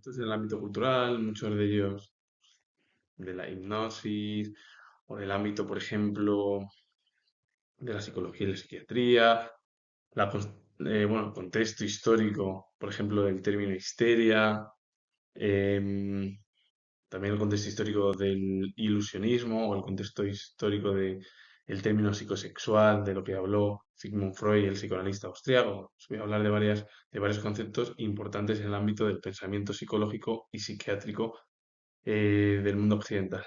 conceptos en el ámbito cultural, muchos de ellos de la hipnosis o del ámbito, por ejemplo, de la psicología y la psiquiatría, bueno, el contexto histórico, por ejemplo, del término histeria, em, también el contexto histórico del ilusionismo o el contexto histórico del término psicosexual, de lo que habló Sigmund Freud, el psicoanalista austriaco. Os voy a hablar de varios conceptos importantes en el ámbito del pensamiento psicológico y psiquiátrico del mundo occidental.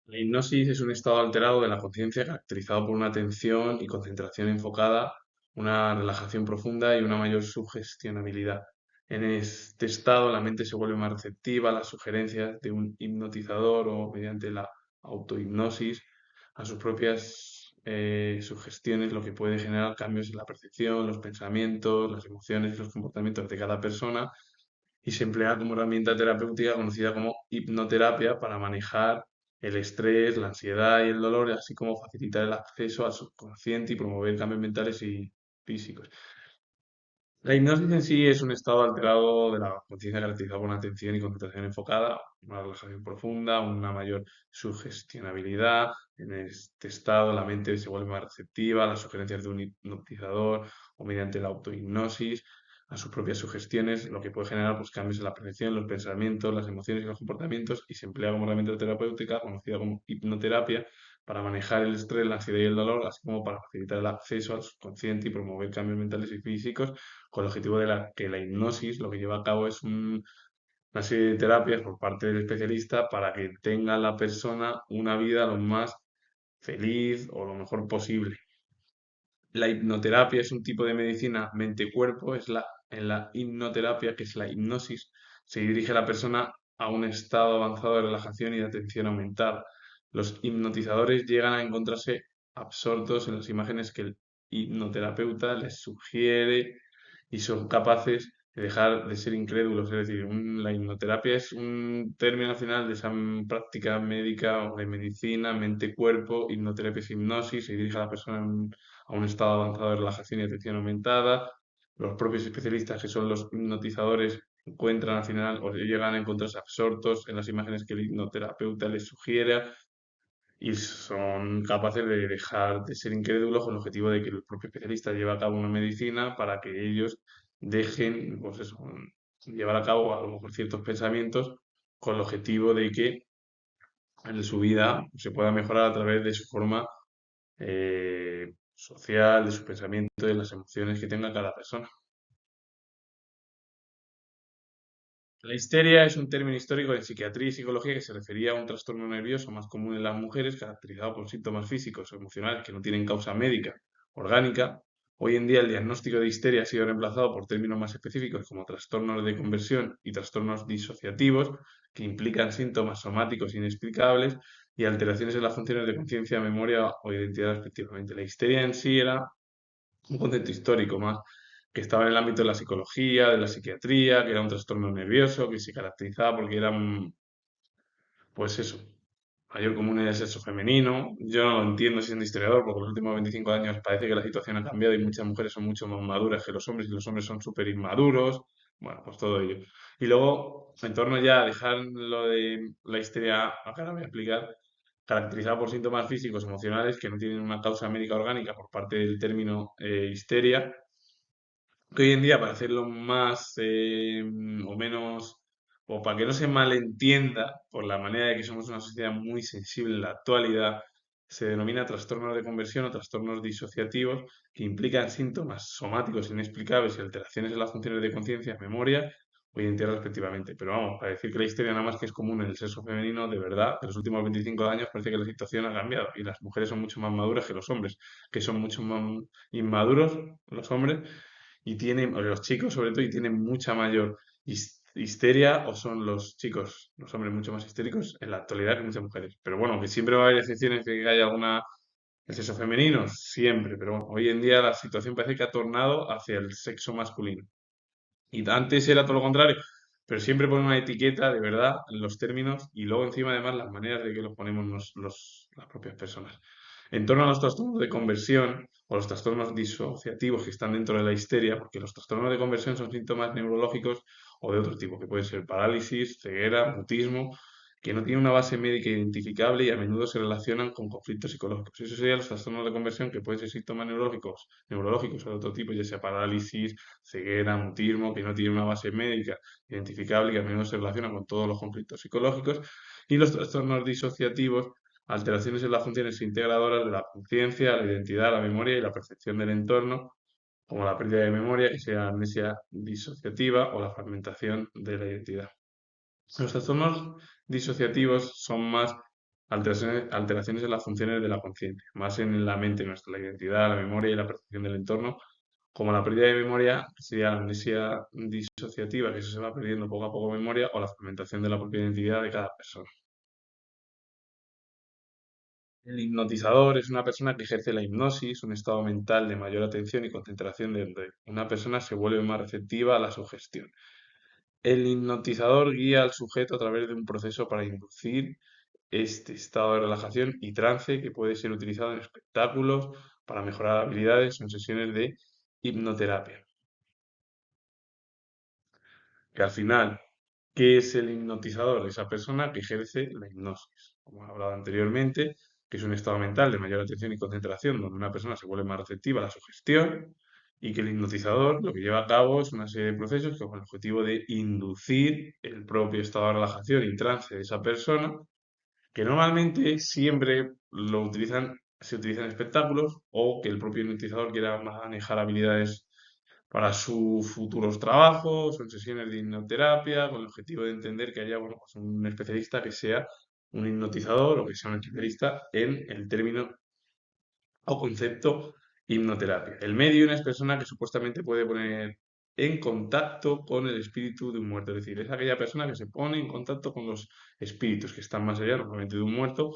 La hipnosis es un estado alterado de la conciencia caracterizado por una atención y concentración enfocada, una relajación profunda y una mayor sugestionabilidad. En este estado, la mente se vuelve más receptiva a las sugerencias de un hipnotizador o mediante la autohipnosis a sus propias sugestiones, lo que puede generar cambios en la percepción, los pensamientos, las emociones y los comportamientos de cada persona y se emplea como herramienta terapéutica conocida como hipnoterapia para manejar el estrés, la ansiedad y el dolor, así como facilitar el acceso al subconsciente y promover cambios mentales y físicos. La hipnosis en sí es un estado alterado de la conciencia caracterizado por una atención y concentración enfocada, una relajación profunda, una mayor sugestionabilidad. En este estado la mente se vuelve más receptiva a las sugerencias de un hipnotizador o mediante la autohipnosis a sus propias sugestiones, lo que puede generar pues, cambios en la percepción, los pensamientos, las emociones y los comportamientos y se emplea como herramienta terapéutica conocida como hipnoterapia para manejar el estrés, la ansiedad y el dolor, así como para facilitar el acceso al subconsciente y promover cambios mentales y físicos con el objetivo de que la hipnosis lo que lleva a cabo es una serie de terapias por parte del especialista para que tenga la persona una vida lo más feliz o lo mejor posible. La hipnoterapia es un tipo de medicina mente-cuerpo, en la hipnoterapia, que es la hipnosis, se dirige a la persona a un estado avanzado de relajación y de atención aumentada. Los hipnotizadores llegan a encontrarse absortos en las imágenes que el hipnoterapeuta les sugiere y son capaces de dejar de ser incrédulos. Es decir, la hipnoterapia es un término final de esa práctica médica o de medicina, mente-cuerpo, hipnoterapia es hipnosis, se dirige a la persona a un estado avanzado de relajación y atención aumentada. Los propios especialistas, que son los hipnotizadores, encuentran al final o llegan a encontrarse absortos en las imágenes que el hipnoterapeuta les sugiera y son capaces de dejar de ser incrédulos con el objetivo de que el propio especialista lleve a cabo una medicina para que ellos dejen, pues eso, llevar a cabo a lo mejor ciertos pensamientos con el objetivo de que en su vida se pueda mejorar a través de su forma social, de su pensamiento, de las emociones que tenga cada persona. La histeria es un término histórico en psiquiatría y psicología que se refería a un trastorno nervioso más común en las mujeres, caracterizado por síntomas físicos o emocionales que no tienen causa médica orgánica. Hoy en día el diagnóstico de histeria ha sido reemplazado por términos más específicos como trastornos de conversión y trastornos disociativos, que implican síntomas somáticos inexplicables y alteraciones en las funciones de conciencia, memoria o identidad respectivamente. La histeria en sí era un concepto histórico más que estaba en el ámbito de la psicología, de la psiquiatría, que era un trastorno nervioso, que se caracterizaba porque era, pues eso, mayor común en el sexo femenino. Yo no lo entiendo siendo historiador, porque en los últimos 25 años parece que la situación ha cambiado y muchas mujeres son mucho más maduras que los hombres y los hombres son súper inmaduros. Bueno, pues todo ello. Y luego, en torno ya a dejar lo de la histeria, acá ahora voy a explicar, caracterizada por síntomas físicos, emocionales que no tienen una causa médica orgánica por parte del término histeria, que hoy en día para hacerlo más o menos, o para que no se malentienda por la manera de que somos una sociedad muy sensible en la actualidad, se denomina trastornos de conversión o trastornos disociativos que implican síntomas somáticos inexplicables y alteraciones en las funciones de conciencia, memoria o identidad respectivamente. Pero vamos, para decir que la histeria nada más que es común en el sexo femenino, de verdad, en los últimos 25 años parece que la situación ha cambiado y las mujeres son mucho más maduras que los hombres, que son mucho más inmaduros los hombres y tienen, o los chicos sobre todo, y tienen mucha mayor histeria, o son los chicos, los hombres mucho más histéricos en la actualidad que muchas mujeres. Pero bueno, que siempre va a haber excepciones de que haya alguna el sexo femenino, siempre, pero bueno, hoy en día la situación parece que ha tornado hacia el sexo masculino. Y antes era todo lo contrario, pero siempre ponen una etiqueta de verdad en los términos y luego encima además las maneras de que los ponemos las propias personas. En torno a los trastornos de conversión o los trastornos disociativos que están dentro de la histeria, porque los trastornos de conversión son síntomas neurológicos o de otro tipo, que pueden ser parálisis, ceguera, mutismo, que no tienen una base médica identificable y a menudo se relacionan con conflictos psicológicos. Eso serían los trastornos de conversión que pueden ser síntomas neurológicos o de otro tipo, ya sea parálisis, ceguera, mutismo, que no tienen una base médica identificable y que a menudo se relacionan con todos los conflictos psicológicos. Y los trastornos disociativos, alteraciones en las funciones integradoras de la conciencia, la identidad, la memoria y la percepción del entorno, como la pérdida de memoria, que sea amnesia disociativa o la fragmentación de la identidad. Los trastornos disociativos son más alteraciones en las funciones de la conciencia, más en la mente nuestra, la identidad, la memoria y la percepción del entorno, como la pérdida de memoria, que sería la amnesia disociativa, que eso se va perdiendo poco a poco memoria, o la fragmentación de la propia identidad de cada persona. El hipnotizador es una persona que ejerce la hipnosis, un estado mental de mayor atención y concentración donde una persona se vuelve más receptiva a la sugestión. El hipnotizador guía al sujeto a través de un proceso para inducir este estado de relajación y trance que puede ser utilizado en espectáculos para mejorar habilidades o en sesiones de hipnoterapia. Que al final, ¿qué es el hipnotizador? Esa persona que ejerce la hipnosis. Como he hablado anteriormente, que es un estado mental de mayor atención y concentración donde una persona se vuelve más receptiva a la sugestión y que el hipnotizador lo que lleva a cabo es una serie de procesos que con el objetivo de inducir el propio estado de relajación y trance de esa persona, que normalmente siempre se utilizan en espectáculos o que el propio hipnotizador quiera manejar habilidades para sus futuros trabajos o en sesiones de hipnoterapia, con el objetivo de entender que haya, bueno, pues un especialista que sea un hipnotizador o que sea un especialista en el término o concepto hipnoterapia. El medium es persona que supuestamente puede poner en contacto con el espíritu de un muerto, es decir, es aquella persona que se pone en contacto con los espíritus que están más allá, normalmente de un muerto,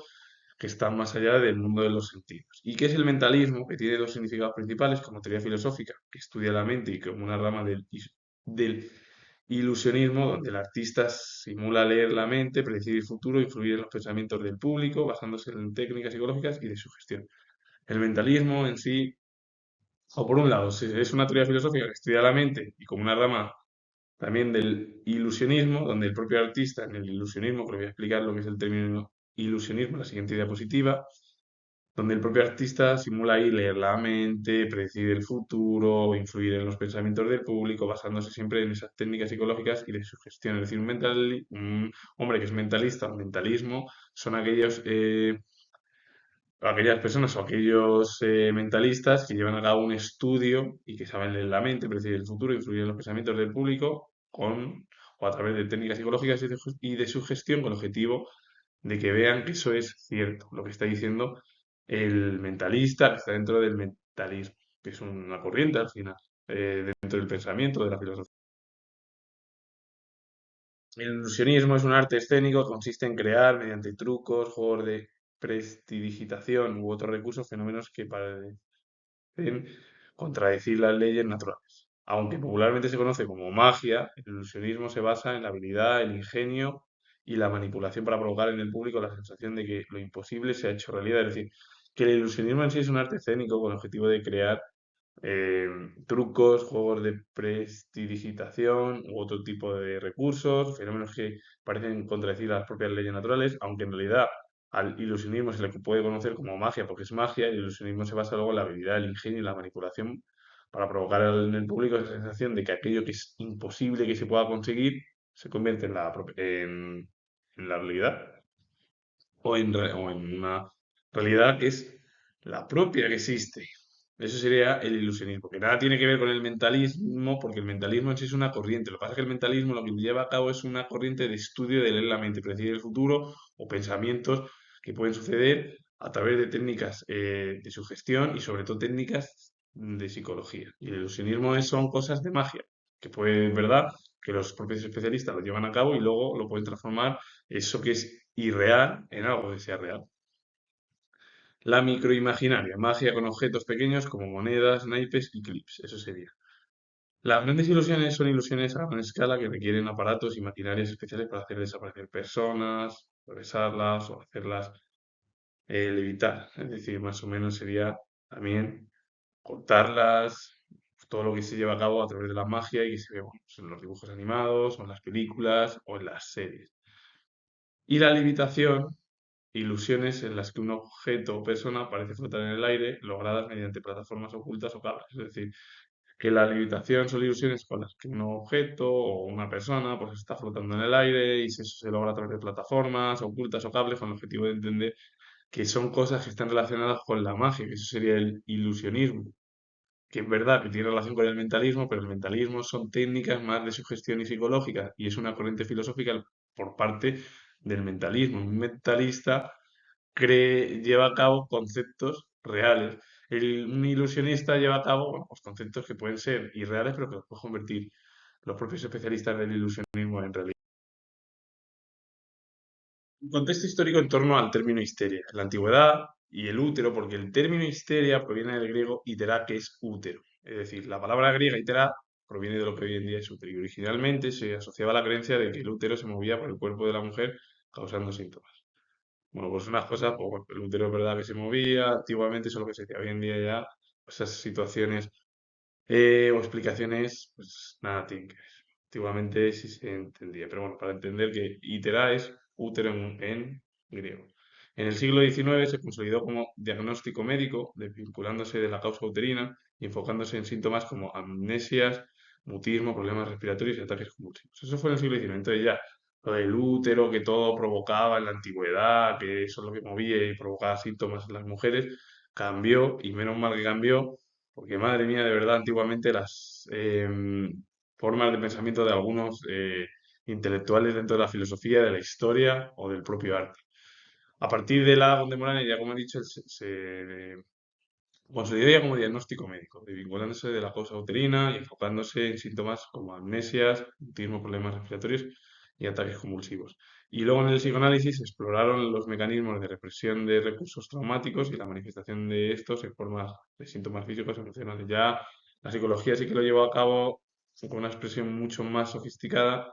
que están más allá del mundo de los sentidos. ¿Y qué es el mentalismo? Que tiene dos significados principales como teoría filosófica, que estudia la mente y como una rama del ilusionismo, donde el artista simula leer la mente, predecir el futuro, influir en los pensamientos del público, basándose en técnicas psicológicas y de sugestión. El mentalismo en sí, o por un lado, es una teoría filosófica que estudia la mente y como una rama también del ilusionismo, donde el propio artista, en el ilusionismo, que voy a explicar lo que es el término ilusionismo, la siguiente diapositiva, donde el propio artista simula ahí leer la mente, predecir el futuro, influir en los pensamientos del público, basándose siempre en esas técnicas psicológicas y de sugestión. Es decir, un hombre que es mentalista o mentalismo son aquellas personas o aquellos mentalistas que llevan a cabo un estudio y que saben leer la mente, predecir el futuro, influir en los pensamientos del público o a través de técnicas psicológicas y de sugestión con el objetivo de que vean que eso es cierto, lo que está diciendo el mentalista que está dentro del mentalismo, que es una corriente al final, dentro del pensamiento, de la filosofía. El ilusionismo es un arte escénico que consiste en crear, mediante trucos, juegos de prestidigitación u otros recursos, fenómenos que parecen contradecir las leyes naturales. Aunque popularmente se conoce como magia, el ilusionismo se basa en la habilidad, el ingenio y la manipulación para provocar en el público la sensación de que lo imposible se ha hecho realidad. Es decir, que el ilusionismo en sí es un arte escénico con el objetivo de crear eh, trucos, juegos de prestidigitación u otro tipo de recursos, fenómenos que parecen contradecir las propias leyes naturales, aunque en realidad al ilusionismo se le puede conocer como magia porque es magia, el ilusionismo se basa luego en la habilidad, el ingenio y la manipulación para provocar en el público esa sensación de que aquello que es imposible que se pueda conseguir se convierte en la realidad o en una realidad que es la propia que existe. Eso sería el ilusionismo, que nada tiene que ver con el mentalismo, porque el mentalismo en sí es una corriente. Lo que pasa es que el mentalismo lo que lleva a cabo es una corriente de estudio de leer la mente, predecir el futuro o pensamientos que pueden suceder a través de técnicas de sugestión y sobre todo técnicas de psicología. Y el ilusionismo son cosas de magia, que puede, ¿verdad? Que los propios especialistas lo llevan a cabo y luego lo pueden transformar eso que es irreal en algo que sea real. La microimaginaria, magia con objetos pequeños como monedas, naipes y clips, eso sería. Las grandes ilusiones son ilusiones a gran escala que requieren aparatos y maquinarias especiales para hacer desaparecer personas, progresarlas o hacerlas levitar. Es decir, más o menos sería también contarlas, todo lo que se lleva a cabo a través de la magia y que se ve, bueno, pues en los dibujos animados, o en las películas, o en las series. Y la levitación, ilusiones en las que un objeto o persona parece flotar en el aire, logradas mediante plataformas ocultas o cables. Es decir, que la levitación son ilusiones con las que un objeto o una persona pues está flotando en el aire y eso se logra a través de plataformas ocultas o cables con el objetivo de entender que son cosas que están relacionadas con la magia, que eso sería el ilusionismo, que es verdad que tiene relación con el mentalismo, pero el mentalismo son técnicas más de sugestión y psicológica, y es una corriente filosófica por parte del mentalismo. Un mentalista lleva a cabo conceptos reales. Un ilusionista lleva a cabo, bueno, pues conceptos que pueden ser irreales, pero que los puede convertir los propios especialistas del ilusionismo en realidad. Un contexto histórico en torno al término histeria, la antigüedad y el útero, porque el término histeria proviene del griego itera, que es útero. Es decir, la palabra griega itera proviene de lo que hoy en día es útero. Y originalmente se asociaba a la creencia de que el útero se movía por el cuerpo de la mujer causando síntomas. Bueno, pues unas cosas, pues bueno, el útero es verdad que se movía, antiguamente eso es lo que se decía. Hoy en día ya esas situaciones o explicaciones, pues nada tienen que ver. Antiguamente sí se entendía, pero bueno, para entender que itera es útero en griego. En el siglo XIX se consolidó como diagnóstico médico, desvinculándose de la causa uterina y enfocándose en síntomas como amnesias, mutismo, problemas respiratorios y ataques convulsivos. Eso fue en el siglo XIX. Entonces ya, lo del útero, que todo provocaba en la antigüedad, que eso es lo que movía y provocaba síntomas en las mujeres, cambió y menos mal que cambió porque madre mía, de verdad, antiguamente las formas de pensamiento de algunos intelectuales dentro de la filosofía, de la historia o del propio arte. A partir de la contemporánea, ya como he dicho, se consolidó ya como diagnóstico médico, desvinculándose de la causa uterina y enfocándose en síntomas como amnesias, mutismo, problemas respiratorios y ataques convulsivos. Y luego en el psicoanálisis exploraron los mecanismos de represión de recursos traumáticos y la manifestación de estos en forma de síntomas físicos y emocionales. Ya la psicología sí que lo llevó a cabo con una expresión mucho más sofisticada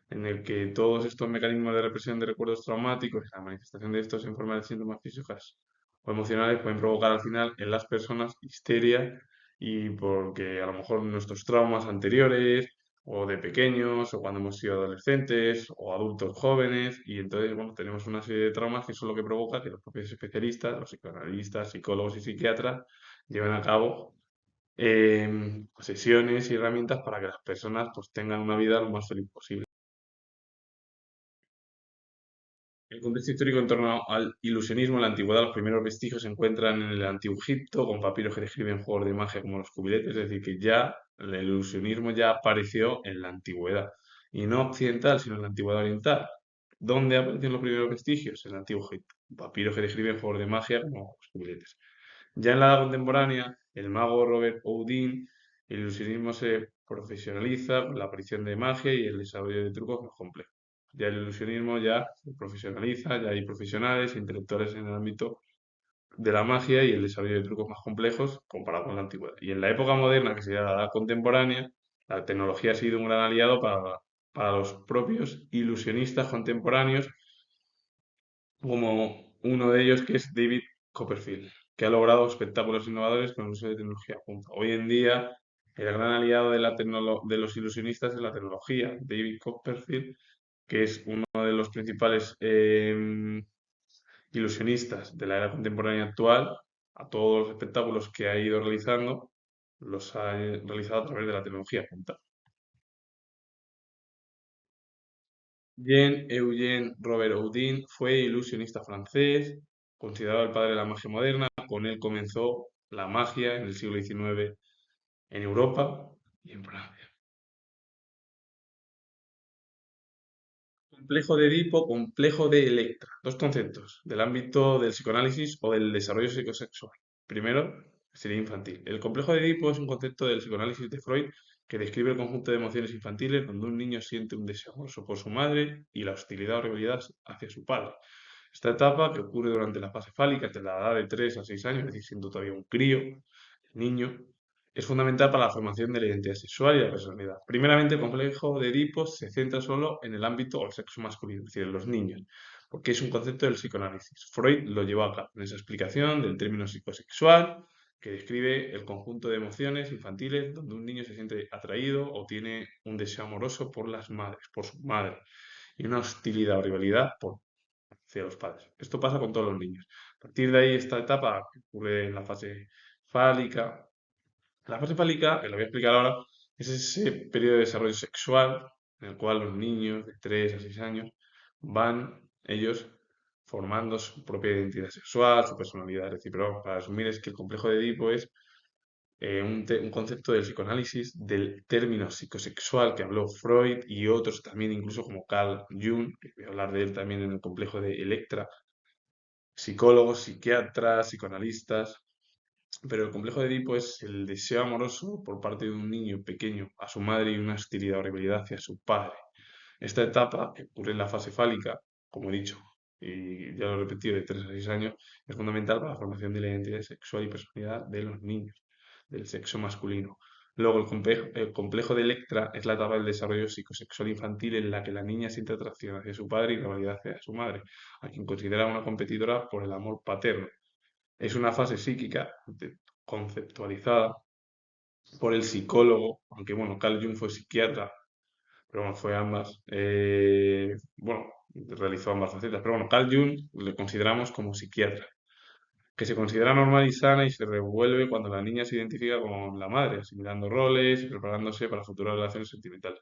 en el que todos estos mecanismos de represión de recuerdos traumáticos y la manifestación de estos en forma de síntomas físicas o emocionales pueden provocar al final en las personas histeria y porque a lo mejor nuestros traumas anteriores o de pequeños o cuando hemos sido adolescentes o adultos jóvenes y entonces bueno tenemos una serie de traumas que eso es lo que provoca que los propios especialistas, los psicoanalistas, psicólogos y psiquiatras lleven a cabo sesiones y herramientas para que las personas pues tengan una vida lo más feliz posible. El contexto histórico en torno al ilusionismo en la antigüedad, los primeros vestigios se encuentran en el Antiguo Egipto, con papiros que describen juegos de magia como los cubiletes, es decir, que ya el ilusionismo ya apareció en la antigüedad, y no occidental, sino en la antigüedad oriental. ¿Dónde aparecen los primeros vestigios? En el Antiguo Egipto, papiros que describen juegos de magia como los cubiletes. Ya en la edad contemporánea, el mago Robert Houdin, el ilusionismo se profesionaliza con la aparición de magia y el desarrollo de trucos más complejos. Ya el ilusionismo ya se profesionaliza, ya hay profesionales, intelectuales en el ámbito de la magia y el desarrollo de trucos más complejos comparado con la antigüedad. Y en la época moderna, que sería la edad contemporánea, la tecnología ha sido un gran aliado para los propios ilusionistas contemporáneos como uno de ellos que es David Copperfield, que ha logrado espectáculos innovadores con el uso de tecnología punta. Hoy en día, el gran aliado de los ilusionistas es la tecnología. David Copperfield, que es uno de los principales ilusionistas de la era contemporánea actual, a todos los espectáculos que ha ido realizando, los ha realizado a través de la tecnología punta. Jean-Eugène Robert Houdin fue ilusionista francés, considerado el padre de la magia moderna. Con él comenzó la magia en el siglo XIX en Europa y en Francia. Complejo de Edipo, complejo de Electra. Dos conceptos del ámbito del psicoanálisis o del desarrollo psicosexual. Primero, sería infantil. El complejo de Edipo es un concepto del psicoanálisis de Freud que describe el conjunto de emociones infantiles donde un niño siente un deseo amoroso por su madre y la hostilidad o rivalidad hacia su padre. Esta etapa, que ocurre durante la fase fálica, entre la edad de 3 a 6 años, es decir, siendo todavía un crío, niño, es fundamental para la formación de la identidad sexual y la personalidad. Primeramente, el complejo de Edipo se centra solo en el ámbito o el sexo masculino, es decir, en los niños. porque es un concepto del psicoanálisis. Freud lo llevó a cabo en esa explicación del término psicosexual, que describe el conjunto de emociones infantiles donde un niño se siente atraído o tiene un deseo amoroso por las madres, por su madre, y una hostilidad o rivalidad hacia los padres. Esto pasa con todos los niños. A partir de ahí, esta etapa que ocurre en la fase fálica. La fase fálica, que lo voy a explicar ahora, es ese periodo de desarrollo sexual en el cual los niños de 3 a 6 años van ellos formando su propia identidad sexual, su personalidad. Es decir, pero para resumir es que el complejo de Edipo es un concepto del psicoanálisis del término psicosexual que habló Freud y otros también, incluso como Carl Jung, que voy a hablar de él también en el complejo de Electra, psicólogos, psiquiatras, psicoanalistas. Pero el complejo de Edipo es el deseo amoroso por parte de un niño pequeño a su madre y una hostilidad o rivalidad hacia su padre. Esta etapa, que ocurre en la fase fálica, como he dicho, y ya lo he repetido, de 3 a 6 años, es fundamental para la formación de la identidad sexual y personalidad de los niños, del sexo masculino. Luego, el complejo de Electra es la etapa del desarrollo psicosexual infantil en la que la niña siente atracción hacia su padre y rivalidad hacia su madre, a quien considera una competidora por el amor paterno. Es una fase psíquica conceptualizada por el psicólogo, aunque bueno, Carl Jung fue psiquiatra, pero bueno, fue ambas, bueno, realizó ambas facetas, pero bueno, Carl Jung le consideramos como psiquiatra, que se considera normal y sana y se revuelve cuando la niña se identifica con la madre, asimilando roles y preparándose para futuras relaciones sentimentales.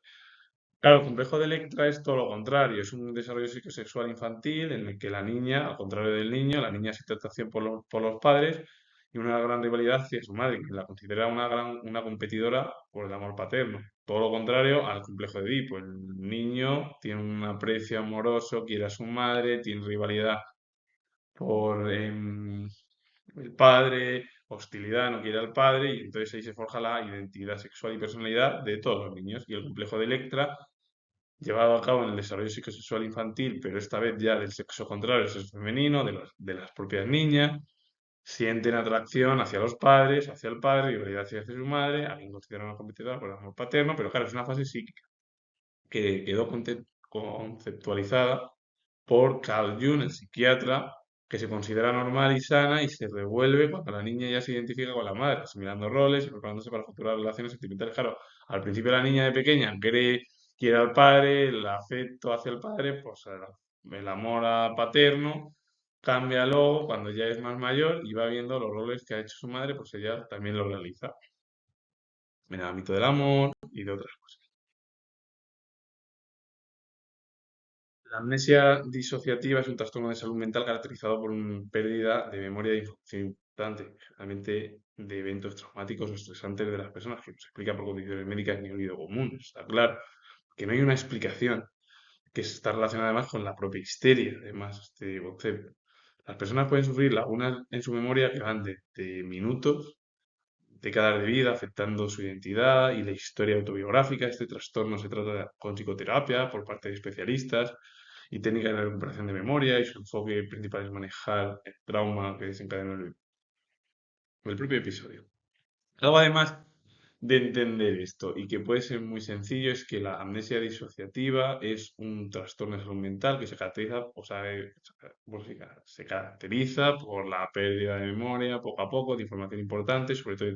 Claro, el complejo de Electra es todo lo contrario, es un desarrollo psicosexual infantil en el que la niña, al contrario del niño, la niña siente atracción por los padres y una gran rivalidad hacia su madre, que la considera una competidora por el amor paterno. Todo lo contrario al complejo de Edipo. El niño tiene un aprecio amoroso, quiere a su madre, tiene rivalidad por el padre, hostilidad, no quiere al padre, y entonces ahí se forja la identidad sexual y personalidad de todos los niños. Y el complejo de Electra llevado a cabo en el desarrollo psicosexual infantil, pero esta vez ya del sexo contrario, el sexo femenino, de las propias niñas, sienten atracción hacia los padres, hacia el padre, rivalidad hacia su madre, a quien consideran una competidora por el amor paterno, pero claro, es una fase psíquica que quedó conceptualizada por Carl Jung, el psiquiatra, que se considera normal y sana y se revuelve cuando la niña ya se identifica con la madre, asimilando roles y preparándose para futuras relaciones sentimentales. Claro, al principio la niña de pequeña quiere al padre, el afecto hacia el padre, pues el amor paterno, cambia luego cuando ya es más mayor y va viendo los roles que ha hecho su madre, pues ella también lo realiza en el ámbito del amor y de otras cosas. La amnesia disociativa es un trastorno de salud mental caracterizado por una pérdida de memoria de información importante, generalmente de eventos traumáticos o estresantes de las personas, que no se explica por condiciones médicas ni olvido común, está claro, que no hay una explicación que está relacionada además con la propia histeria, además, este concepto. Las personas pueden sufrir lagunas en su memoria que van de minutos, décadas de vida, afectando su identidad y la historia autobiográfica. Este trastorno se trata con psicoterapia por parte de especialistas y técnicas de recuperación de memoria, y su enfoque principal es manejar el trauma que desencadenó el propio episodio. Algo además de entender esto y que puede ser muy sencillo es que la amnesia disociativa es un trastorno de salud mental que se caracteriza, se caracteriza por la pérdida de memoria poco a poco de información importante, sobre todo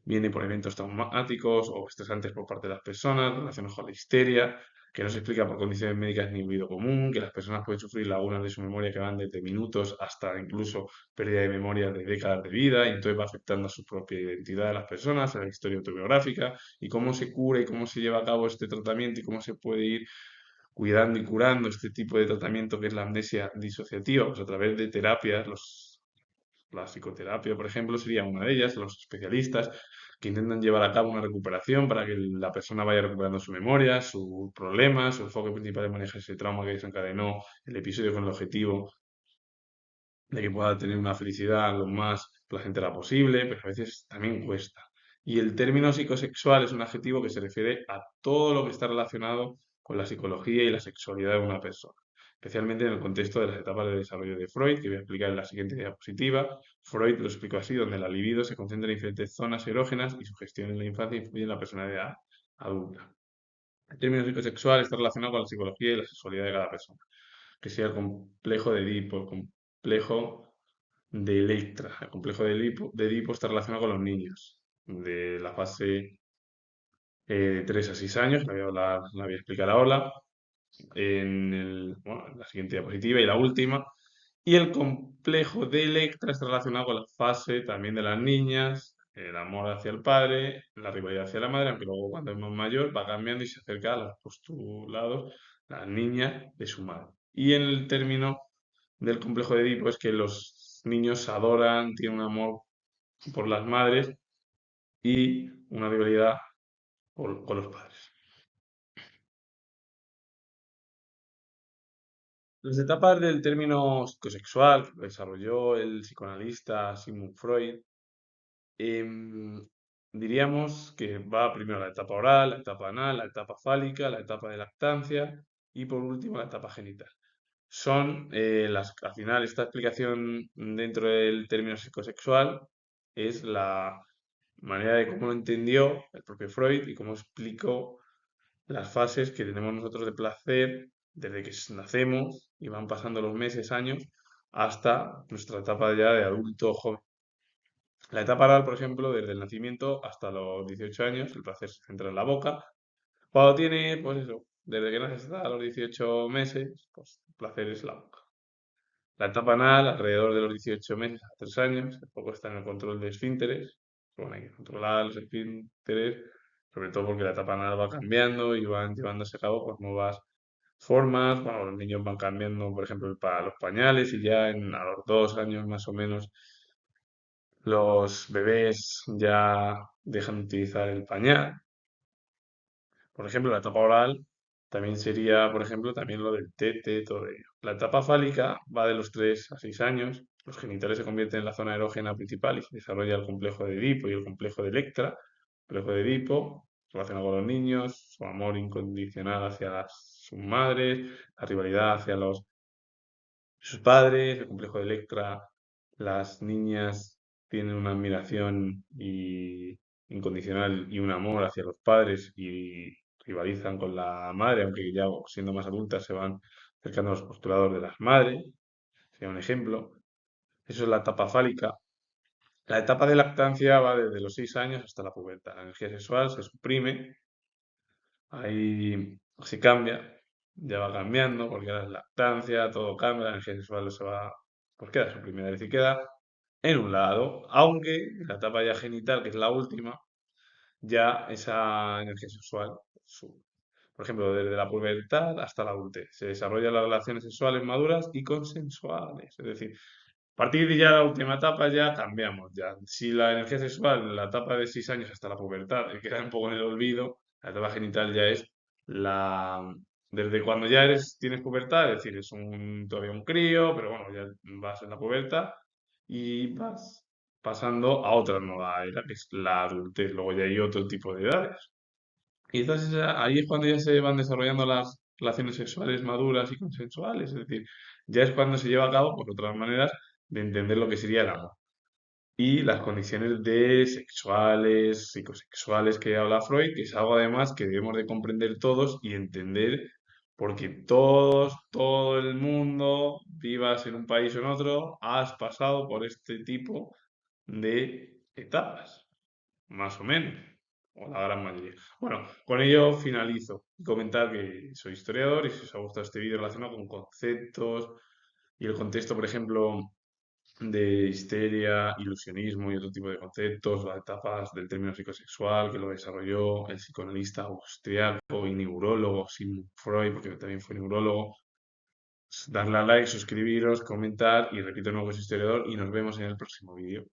viene por eventos traumáticos o estresantes por parte de las personas, relacionados con la histeria, que no se explica por condiciones médicas ni ruido común, que las personas pueden sufrir lagunas de su memoria que van desde minutos hasta incluso pérdida de memoria de décadas de vida, y entonces va afectando a su propia identidad de las personas, a la historia autobiográfica, y cómo se cura y cómo se lleva a cabo este tratamiento y cómo se puede ir cuidando y curando este tipo de tratamiento que es la amnesia disociativa, pues a través de terapias, la psicoterapia, por ejemplo, sería una de ellas, los especialistas que intentan llevar a cabo una recuperación para que la persona vaya recuperando su memoria, sus problemas, su enfoque principal es manejar ese trauma que desencadenó el episodio con el objetivo de que pueda tener una felicidad lo más placentera posible, pero a veces también cuesta. Y el término psicosexual es un adjetivo que se refiere a todo lo que está relacionado con la psicología y la sexualidad de una persona, especialmente en el contexto de las etapas de desarrollo de Freud, que voy a explicar en la siguiente diapositiva. Freud lo explicó así, donde la libido se concentra en diferentes zonas erógenas y su gestión en la infancia influye en la personalidad adulta. El término psicosexual está relacionado con la psicología y la sexualidad de cada persona. que sería el complejo de Edipo, el complejo de Electra. El complejo de Edipo está relacionado con los niños de la fase de 3 a 6 años, la voy a explicar ahora, bueno, en la siguiente diapositiva y la última. Y el complejo de Electra está relacionado con la fase también de las niñas, el amor hacia el padre, la rivalidad hacia la madre, aunque luego cuando es más mayor va cambiando y se acerca a los postulados, las niñas de su madre. Y en el término del complejo de Edipo es que los niños adoran, tienen un amor por las madres y una rivalidad con los padres. Las etapas del término psicosexual que desarrolló el psicoanalista Sigmund Freud, em, diríamos que va primero la etapa oral, la etapa anal, la etapa fálica, la etapa de lactancia y por último la etapa genital. Al final, esta explicación dentro del término psicosexual es la manera de cómo lo entendió el propio Freud y cómo explicó las fases que tenemos nosotros de placer desde que nacemos y van pasando los meses, años, hasta nuestra etapa ya de adulto joven. La etapa oral, por ejemplo, desde el nacimiento hasta los 18 años, el placer se centra en la boca. Cuando tiene, pues eso, desde que naces hasta los 18 meses, pues el placer es la boca. La etapa anal, alrededor de los 18 meses a 3 años, el foco está en el control de esfínteres. Bueno, hay que controlar los esfínteres, sobre todo porque la etapa anal va cambiando y van llevándose a cabo pues, nuevas formas. Bueno, los niños van cambiando, por ejemplo, para los pañales y ya a los 2 años más o menos los bebés ya dejan de utilizar el pañal. Por ejemplo, la etapa oral también sería, por ejemplo, también lo del tete, todo ello. La etapa fálica va de los 3 a 6 años. Los genitales se convierten en la zona erógena principal y se desarrolla el complejo de Edipo y el complejo de Electra. El complejo de Edipo relacionado con los niños, su amor incondicional hacia sus madres, la rivalidad hacia sus padres, el complejo de Electra, las niñas tienen una admiración incondicional y un amor hacia los padres y rivalizan con la madre, aunque ya siendo más adultas se van acercando a los postuladores de las madres, sería un ejemplo. Eso es la etapa fálica. La etapa de lactancia va desde los 6 años hasta la pubertad. La energía sexual se suprime, ahí se cambia, ya va cambiando, porque ahora es lactancia, todo cambia, la energía sexual se va, pues queda suprimida, es decir, queda en un lado, aunque en la etapa ya genital, que es la última, ya esa energía sexual sube. Por ejemplo, desde la pubertad hasta la adultez, se desarrollan las relaciones sexuales maduras y consensuales, es decir, a partir de ya la última etapa ya cambiamos. Ya. Si la energía sexual en la etapa de 6 años hasta la pubertad queda un poco en el olvido, la etapa genital ya es la... Desde cuando ya tienes pubertad, es decir, todavía un crío, pero bueno, ya vas en la pubertad y vas pasando a otra nueva era, que es la adultez. Luego ya hay otro tipo de edades. Y entonces ahí es cuando ya se van desarrollando las relaciones sexuales maduras y consensuales, es decir, ya es cuando se lleva a cabo, por otras maneras, de entender lo que sería el amor. Y las condiciones de sexuales, psicosexuales que habla Freud, que es algo además que debemos de comprender todos y entender, porque todos, todo el mundo, vivas en un país o en otro, has pasado por este tipo de etapas más o menos, o la gran mayoría. Bueno, con ello finalizo. Comentar que soy historiador y si os ha gustado este vídeo relacionado con conceptos y el contexto, por ejemplo, de histeria, ilusionismo y otro tipo de conceptos, las etapas del término psicosexual que lo desarrolló el psicoanalista austriaco y neurólogo Sigmund Freud, porque también fue neurólogo. Darle a like, suscribiros, comentar y repito de nuevo que soy historiador y nos vemos en el próximo vídeo.